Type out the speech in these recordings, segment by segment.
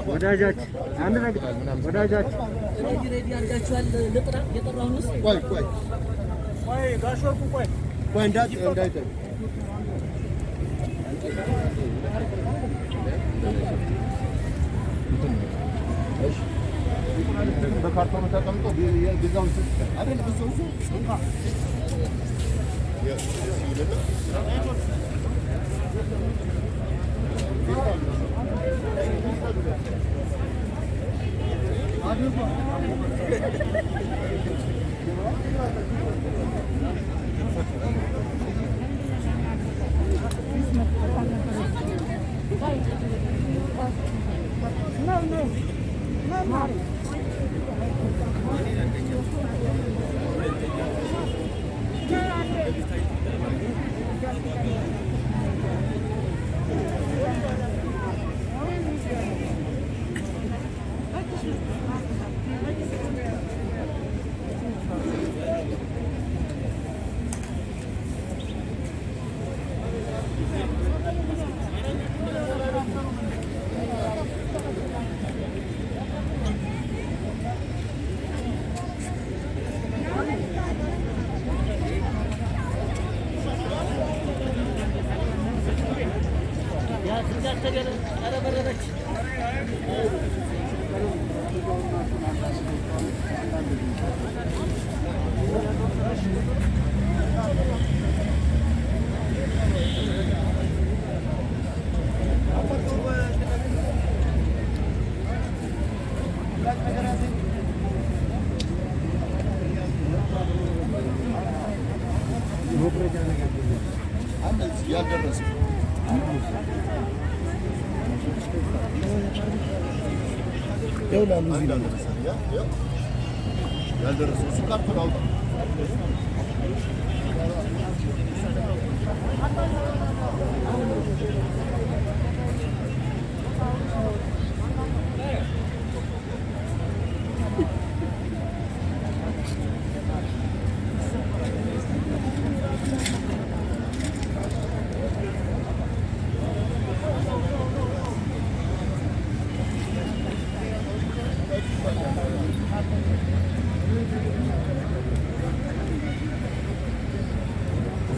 ወዳጃች አንድ ነገር ወዳጃች ሬዲ አድርጋችኋል? ልጥራ የጠራውንስ ቆይ ጋሾርኩ ቆይ እንዳይጠ በካርቶኑ ተቀምጦ የጊዜውን አይደል ብዙ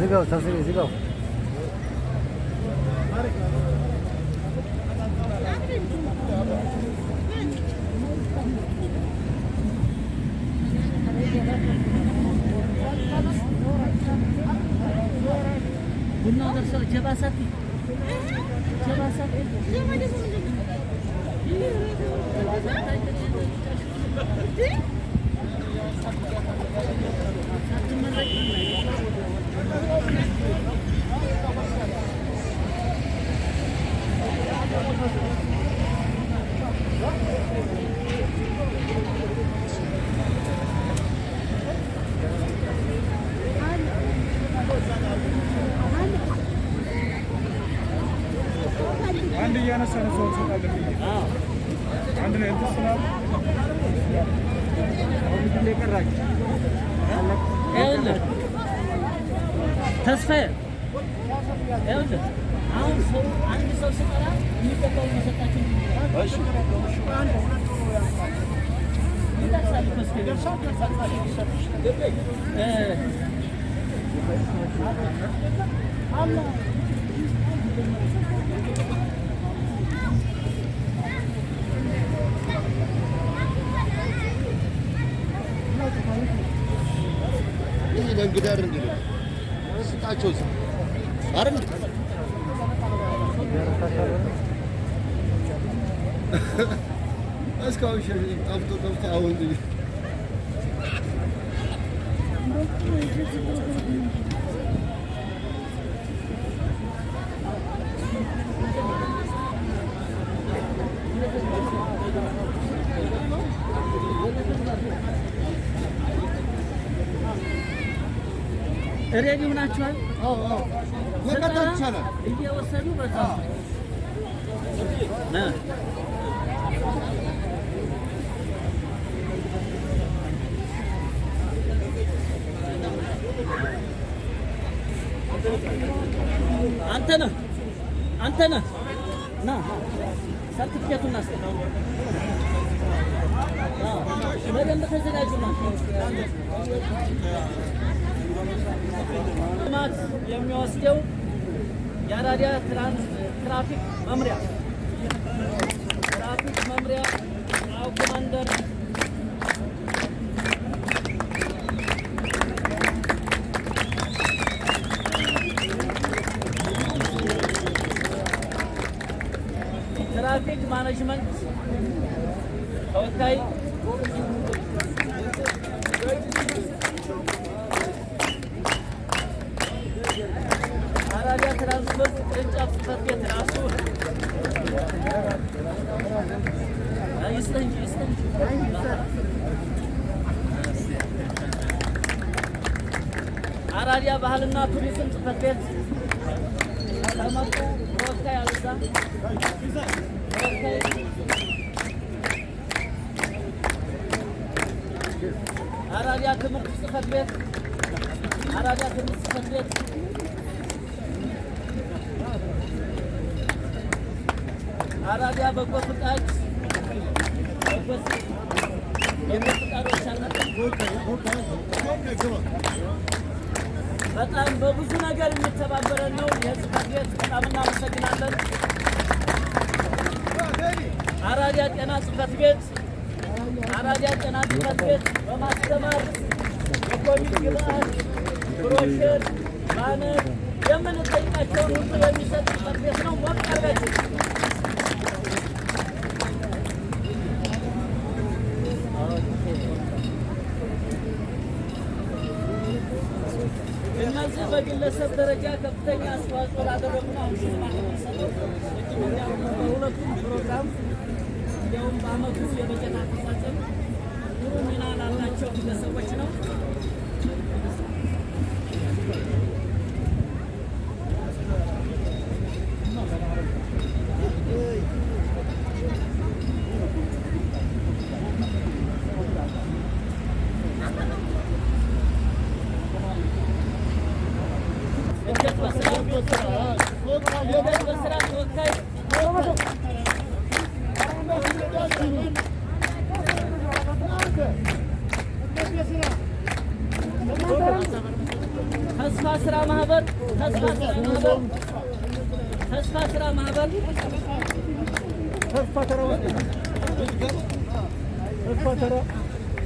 ዝጋው ታስሪ ዝጋው ቡና ደርሶ ጀባሳት አንድ እያነሳን ሰው ሰጣለን አንድ ላይ ተስናል አሁን ለቀራጭ ይኸውልህ ተስፋዬ ይኸውልህ አሁን ሰው አንድ ሰው ሲጠራ የሚገባው መሰጣችሁ እሺ ይደርሳል ይሄ ለእንግዳ እንዴ ስጣቸው አይደል እስካሁን ጠፍቶ አሁን ሬዲ ሆናችኋል? መቀጠል ይቻላል። እየወሰዱ በዛ አንተ ነህ ና ሰርቲፊኬቱን እናስጠናው። በደንብ ተዘጋጁና ልማት የሚወስደው የአራዳ ትራፊክ መምሪያ ኮማንደር ትራፊክ ማኔጅመንት ተወካይ አራዳ ትራንስፖርት ቅርንጫፍ ጽሕፈት ቤት ራሱ ይስጠኝ አራዳ ባህልና ቱሪዝም ጽሕፈት ቤት ተመጡ ተወካይ አልዛ ተወካይ አራዳ ትምህርት ጽሕፈት ቤት አራዳ በጎ ፍቃድ ፍቃዶች በጣም በብዙ ነገር የሚተባበረን ነው። የጽሕፈት ቤት በጣም እናመሰግናለን። አራዳ ጤና ጽሕፈት ቤት በማስተማር የኮሚክ ግብአት፣ ብሮሸር፣ ባነር የምንጠይቃቸውን ሁሉ የሚሰጥ ጽሕፈት ቤት ነው። ሞቅ አድርጋችሁ እነዚህ በግለሰብ ደረጃ ከፍተኛ አስተዋጽኦ ላደረጉ አሁን ሽልማት የሚሰጠው በሁለቱም ፕሮግራም እንዲያውም በዓመቱ የበጀት አፈጻጸም ጥሩ ሚና ላላቸው ግለሰቦች ነው። በስራ ተወካይ ተስፋ ስራ ማህበር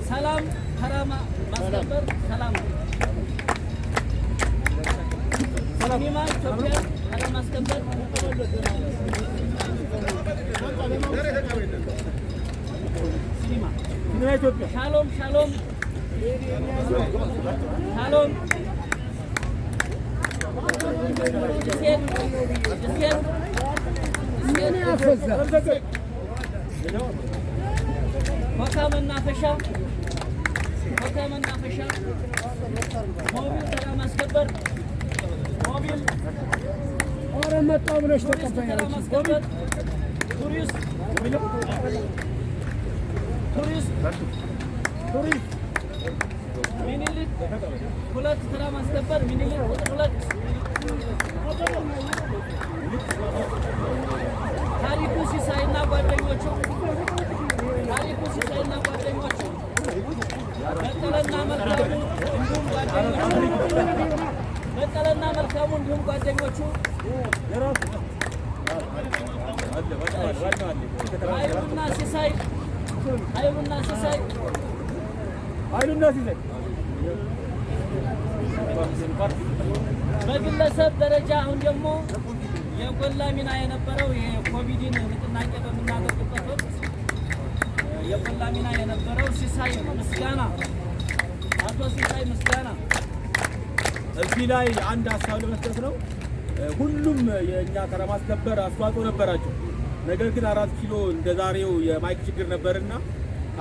ሰላም ከራማ ማስከበር ሲኒማ ኢትዮጵያ ከራማ ማስከበር ሲኒማ ኢትዮጵያ ሻሎም ኮካ መናፈሻ ሞቢል ተራ ማስከበር ኧረ መጣሁ ብለሽ ተቀበያለሽ። ቱሪስት ሚኒሊክ ሁለት ተራ ማስከበር ሚኒሊክ ሁለት ታሪኩ ሲሳይና ጓደኞቹ በቀለና መልካሙ እንዲሁም ጓደኞቹ ኃይሉና ሲሳይ በግለሰብ ደረጃ አሁን ደግሞ የጎላ ሚና የነበረው የኮቪድን ንቅናቄ በምናደርግበት ወቅት የጎላ ሚና የነበረው ሲሳይ ምስጋና አቶ ሲሳይ ምስጋና እዚህ ላይ አንድ ሀሳብ ለመስጠት ነው። ሁሉም የእኛ ተራ ማስከበር አስተዋጽኦ ነበራቸው። ነገር ግን 4 ኪሎ እንደ ዛሬው የማይክ ችግር ነበርና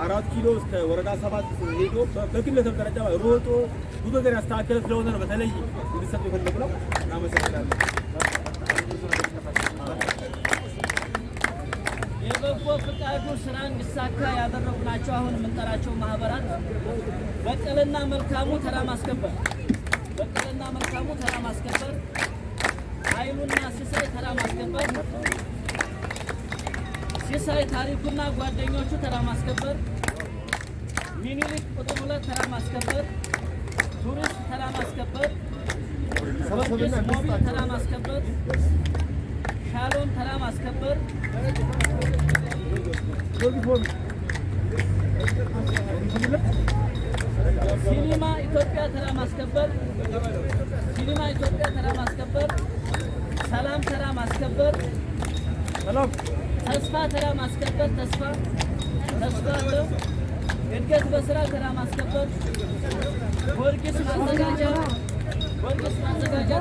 4 ኪሎ እስከ ወረዳ 7 ሄዶ በግለሰብ ደረጃ ሮጦ ብዙ ነገር ያስተካከለ ስለሆነ ነው በተለይ እንዲሰጡ የፈለግነው። እናመሰግናለን። የበጎ ፈቃዱ ስራ እንዲሳካ ያደረጉ ናቸው። አሁን የምንጠራቸው ማህበራት በቀልና መልካሙ ተራ ማስከበር፣ በቀልና መልካሙ ተራ ማስከበር፣ ኃይሉና ሲሳይ ተራ ማስከበር፣ ሲሳይ ታሪኩና ጓደኞቹ ተራ ማስከበር፣ ሚኒሊክ ቁጥር 2 ተራ ማስከበር፣ ቱሪስት ተራ ማስከበር፣ ጊዮርጊስ ሞቢል ተራ ማስከበር፣ ሻሎም ተራ ማስከበር፣ ሲኒማ ኢትዮጵያ ተራ ማስከበር፣ ሲኒማ ኢትዮጵያ ተራ ማስከበር፣ ሰላም ተራ ማስከበር፣ ተስፋ ተራ ማስከበር፣ ተስፋ አለ፣ እድገት በስራ ተራ ማስከበር፣ ጊዮርጊስ ማዘጋጃ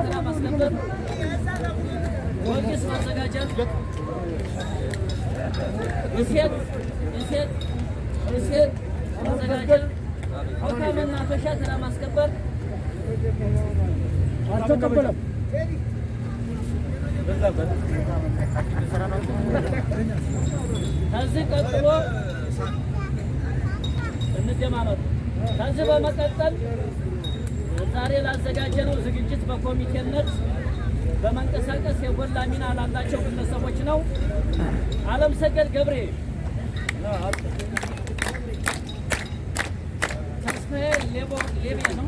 ተራ ማስከበር፣ ጊዮርጊስ ማዘጋጃ፣ እሴት ማዘጋጃ፣ ሆካ መናፈሻ ተራ ማስከበር አልተቀበለም። ከዚህ ቀጥሎ እንደማመጡ ከዚህ በመቀጠል ዛሬ ላዘጋጀነው ዝግጅት በኮሚቴነት በመንቀሳቀስ የጎላ ሚና ላላቸው ግለሰቦች ነው። ዓለም ሰገድ ገብሬ፣ ተስፋዬ ሌቤ ነው፣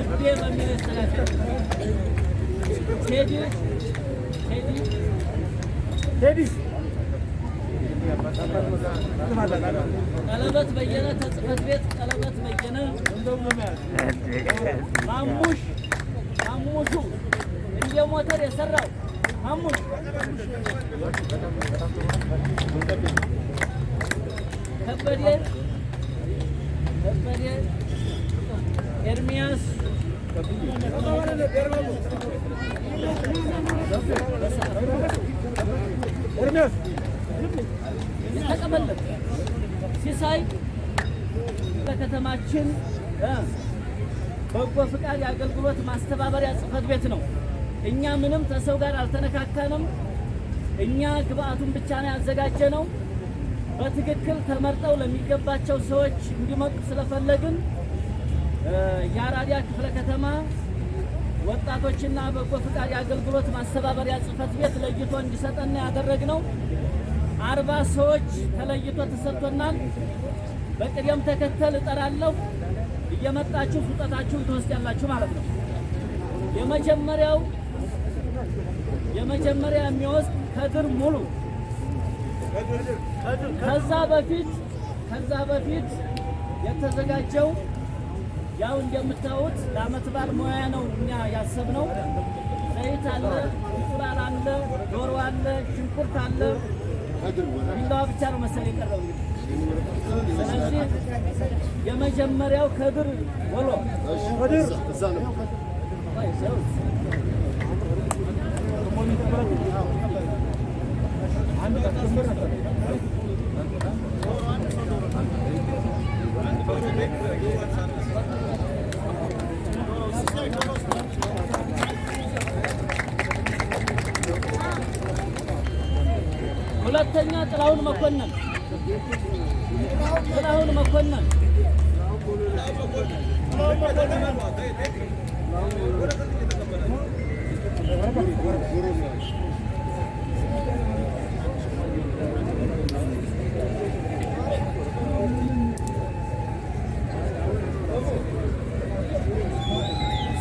ልቤ በሚል የተዘጋጀ ቴዲ ቀለበት በየነ ተጽፈት ቤት ቀለበት በየነ ማሙሹ እንደ ሞተር የሰራው ማሙሽ ከበዴ ኤርሚያስ የተቀበለት ሲሳይ በከተማችን በጎ ፍቃድ የአገልግሎት ማስተባበሪያ ጽሕፈት ቤት ነው። እኛ ምንም ከሰው ጋር አልተነካካንም። እኛ ግብአቱን ብቻ ነው ያዘጋጀነው። በትክክል ተመርጠው ለሚገባቸው ሰዎች እንዲመጡ ስለፈለግን የአራዳ ክፍለ ከተማ ወጣቶችና በጎ ፍቃድ የአገልግሎት ማስተባበሪያ ጽሕፈት ቤት ለይቶ እንዲሰጠን ያደረግነው 40 ሰዎች ተለይቶ ተሰጥቶናል። በቅደም ተከተል እጠራለሁ። እየመጣችሁ ስጦታችሁን ትወስዳላችሁ ማለት ነው። የመጀመሪያ የሚወስድ ከድር ሙሉ። ከዛ በፊት የተዘጋጀው ያው እንደምታዩት ለዓመት በዓል ሙያ ነው እኛ ያሰብነው። ዘይት አለ፣ እንቁላል አለ፣ ዶሮ አለ፣ ሽንኩርት አለ። ቢላዋ ብቻ ነው መሰለኝ የቀረው። ስለዚህ የመጀመሪያው ከድር ወሎ ሁለተኛ ጥላሁን መኮንን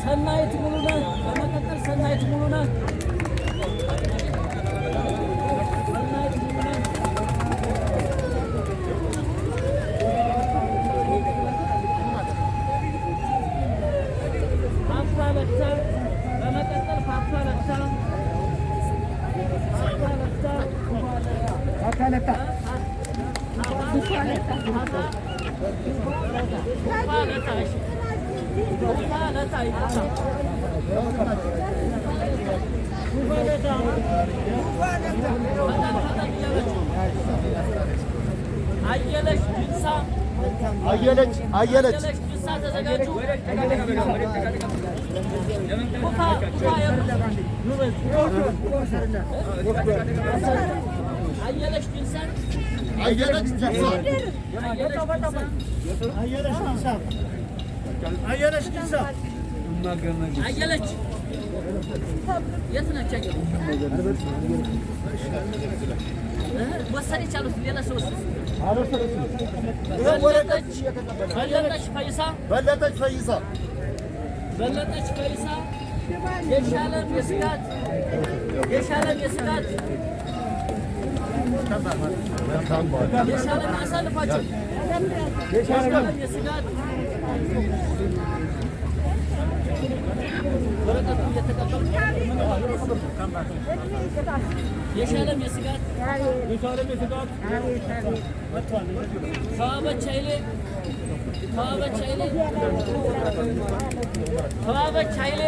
ሰናይት ሙሉነህ። በመቀጠል ሰናይት ሙሉነህ አየለች ጅንሳ ተዘጋጁ። አየለች ጅንሳ አየለች የት ነች? ወሰደች አሉት። ሌላ ሰው በለጠች ፈይሳ የሻለም የስጋት የሻለም አሳልፏቸው የሻለም የስጋት ወረቀቱ እየተቀበሉ የሻለም የስጋት ተዋበች ኃይሌ ተዋበች ኃይሌ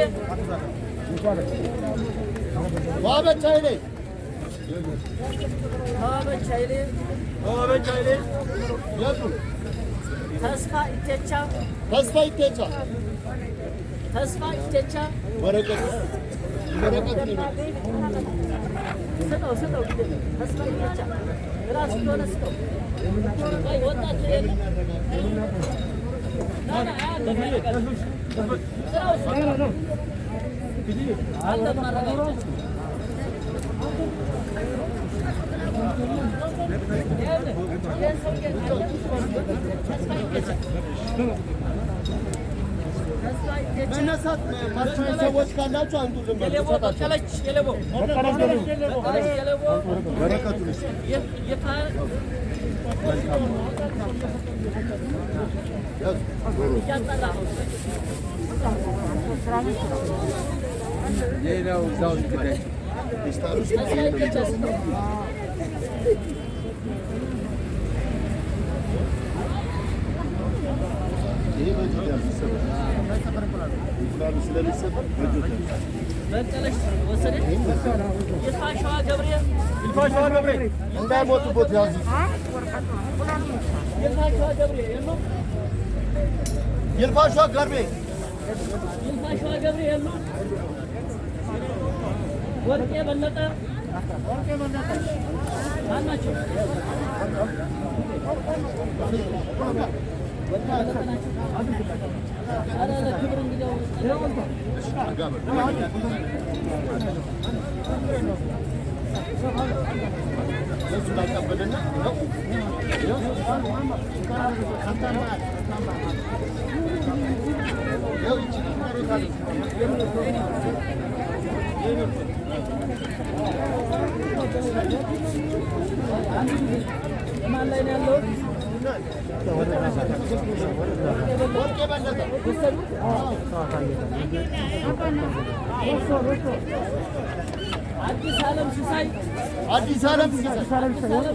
ተስፋ ኢቴቻ ወረቀት ስጠው ተስፋ ኢቴቻ ራሱ እንደሆነ ስጠው። ወጣት መነሳት ማቻይ ሰዎች ካላችሁ አንዱ ሌላው እዛው ግዳይ በቀለሽ ወሰደች። ይልፋሸዋ ገብሬ እንዳይሞቱበት ያዙ። ይልፋሸዋ ገብሬ የሉም። ይልፋሸዋ ገብሬ የሉም። ወርቄ በለጠ ማናቸው? ክብር እንግዲያው ማን ላይ ነው ያለው? አዲስ ዓለም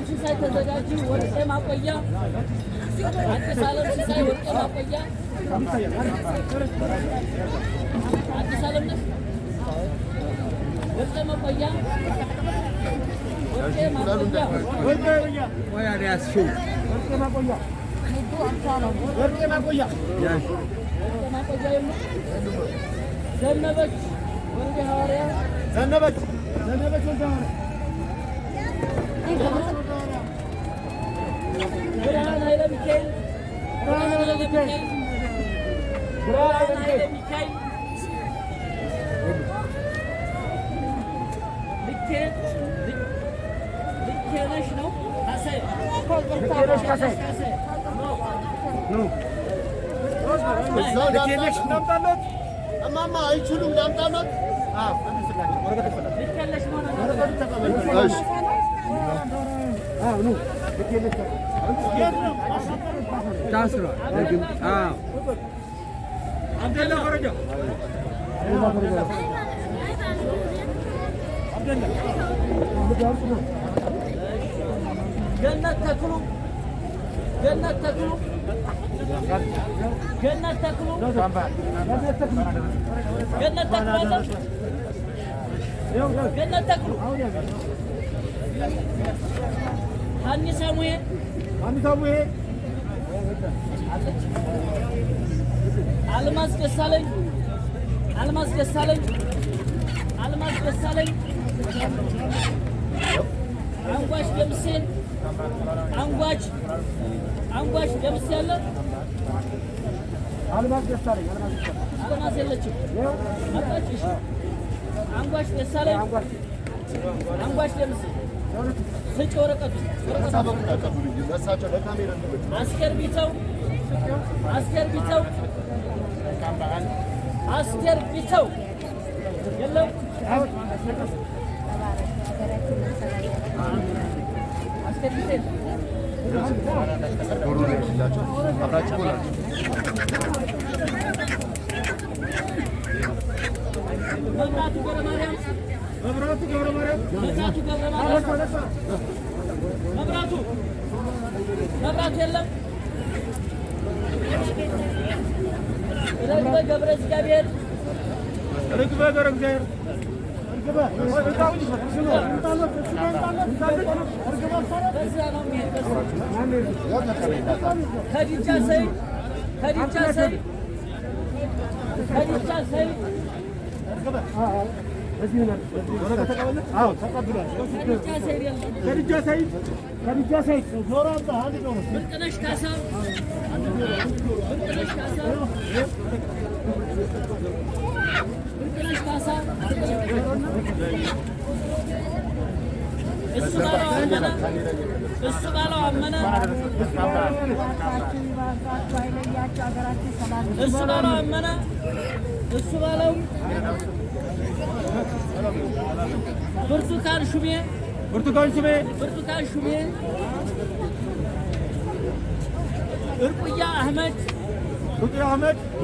ሲሳይ ተዘጋጁ። ወርቄ ማቆያ አዲስ ዓለም ሲሳይ ወርቄ ማቆያ አዲስ ዓለም ነሽ ወርቄ ማቆያ ዘነበች ወልደ ሐዋርያ ዘነበች ብርሃን ኃይለ ሚካኤል ልኬነሽ ነው እማማ አይችሉም ዳምጣለት ገነት ተክሉ ገነት ተክሉ ገነት ተክሉ ገነት ተክሉ ገነት ተክሉ ሀኒ ሳሙኤል አልማዝ ደሳለኝ አልማዝ ደሳለኝ አልማዝ ደሳለኝ አንጓች ደምሴ አንጓች ደምሴ ያለ አልማዝ ደሳለኝ አልማዝ የለችም መጣች። እሺ አንጓች ደሳለኝ አንጓች ደምሴ ስጭ ወረቀቱ አስቴር ቢተው የለም አስቴር ቢተው መብራቱ ገብረማርያም መብራቱ የለም ርግበ ገብረ እግዚአብሔር በዚያ ነው የሚሄድ። ከዲቻ ሰይድ ብርቅነሽ ካሳ እሱ ባለው አመነ እሱ ባለው ብርቱካን ሹሜ እርቁያ አህመድ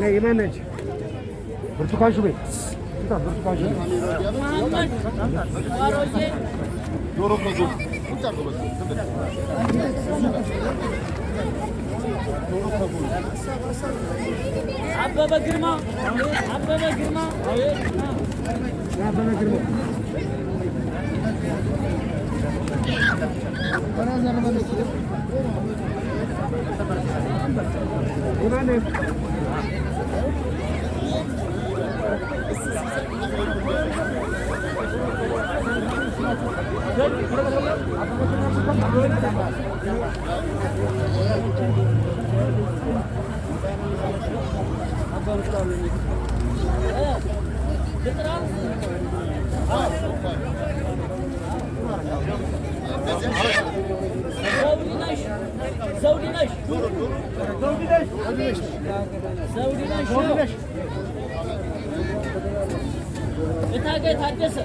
የማነች ብርቱካን ሹሜ መሐመድ ዋሮዬ አበበ ግርማ ዘውዲነሽ እታገኝ ታደሰ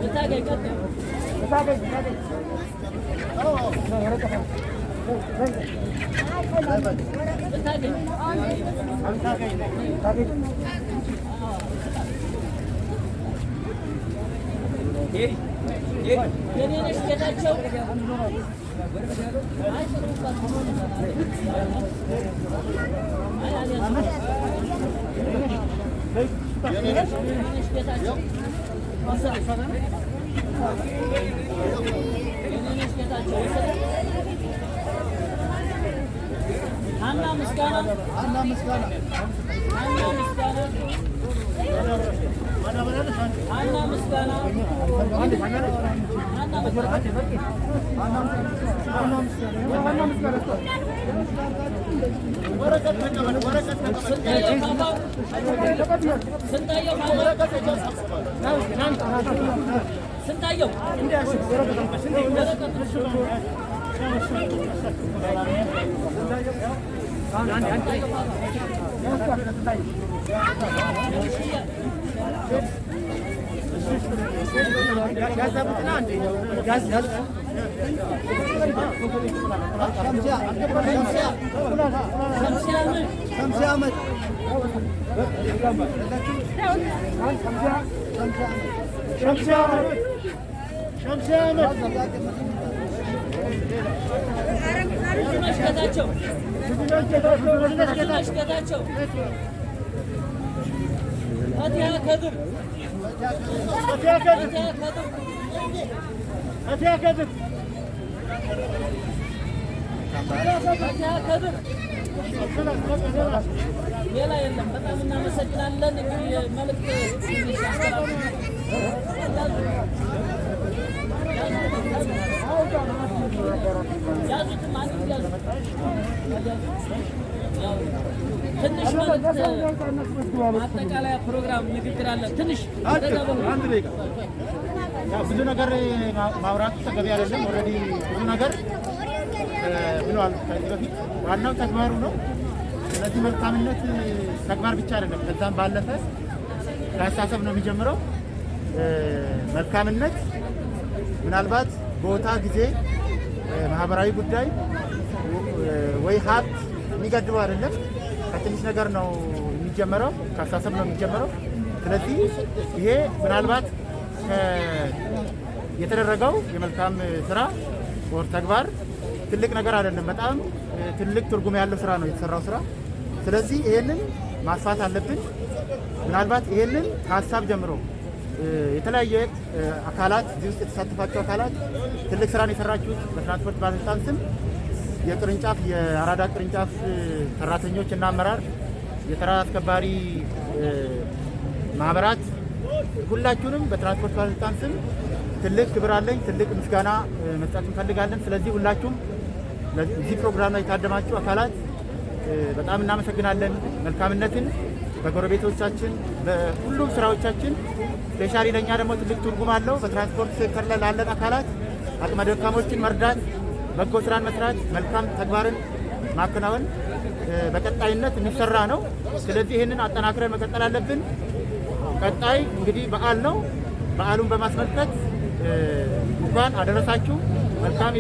እታገኝ የኔነሽ ጌታቸው ሀና ምስጋና ስንታየው ብዙነሽ ጌታቸው ፈቲያ ከድር ሌላ የለም። በጣም እናመሰግናለን። እንግዲህ መልዕክት ያዙትም አንድ ያዙ ትንሽ መልዕክት ማጠቃለያ ፕሮግራም ንግግር አለ። ትንሽ አንድ ደቂቃ ብዙ ነገር ማውራቱ ተገቢ አይደለም። ኦልሬዲ ብዙ ነገር ብለዋል ከዚህ በፊት። ዋናው ተግባሩ ነው። ስለዚህ መልካምነት ተግባር ብቻ አይደለም፣ ከዛም ባለፈ ከአስተሳሰብ ነው የሚጀምረው። መልካምነት ምናልባት ቦታ፣ ጊዜ፣ ማህበራዊ ጉዳይ ወይ ሀብት የሚገድበው አይደለም። ከትንሽ ነገር ነው የሚጀምረው፣ ከአስተሳሰብ ነው የሚጀምረው። ስለዚህ ይሄ ምናልባት የተደረገው የመልካም ስራ ወር ተግባር ትልቅ ነገር አይደለም። በጣም ትልቅ ትርጉም ያለው ስራ ነው የተሰራው ስራ። ስለዚህ ይሄንን ማስፋት አለብን። ምናልባት ይሄንን ከሀሳብ ጀምሮ የተለያየ አካላት እዚህ ውስጥ የተሳተፋቸው አካላት ትልቅ ስራን የሰራችሁት በትራንስፖርት ባለስልጣን ስም የቅርንጫፍ የአራዳ ቅርንጫፍ ሰራተኞች እና አመራር፣ የተራ አስከባሪ ማህበራት ሁላችሁንም በትራንስፖርት ባለስልጣን ስም ትልቅ ክብር አለኝ፣ ትልቅ ምስጋና መስጠት እንፈልጋለን። ስለዚህ ሁላችሁም እዚህ ፕሮግራም ላይ የታደማችሁ አካላት በጣም እናመሰግናለን። መልካምነትን በጎረቤቶቻችን በሁሉም ስራዎቻችን ስፔሻሊ ለእኛ ደግሞ ትልቅ ትርጉም አለው። በትራንስፖርት ሴክተር ላይ ላለን አካላት አቅመ ደካሞችን መርዳት፣ በጎ ስራን መስራት፣ መልካም ተግባርን ማከናወን በቀጣይነት የሚሰራ ነው። ስለዚህ ይህንን አጠናክረን መቀጠል አለብን። ቀጣይ እንግዲህ በዓል ነው። በዓሉን በማስመልከት እንኳን አደረሳችሁ። መልካም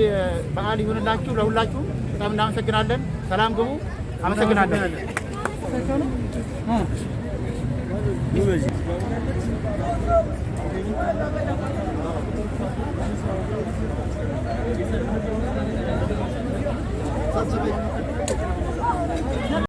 በዓል ይሁንላችሁ ለሁላችሁ። በጣም እናመሰግናለን። ሰላም ግቡ። አመሰግናለን። ሰብስበኝ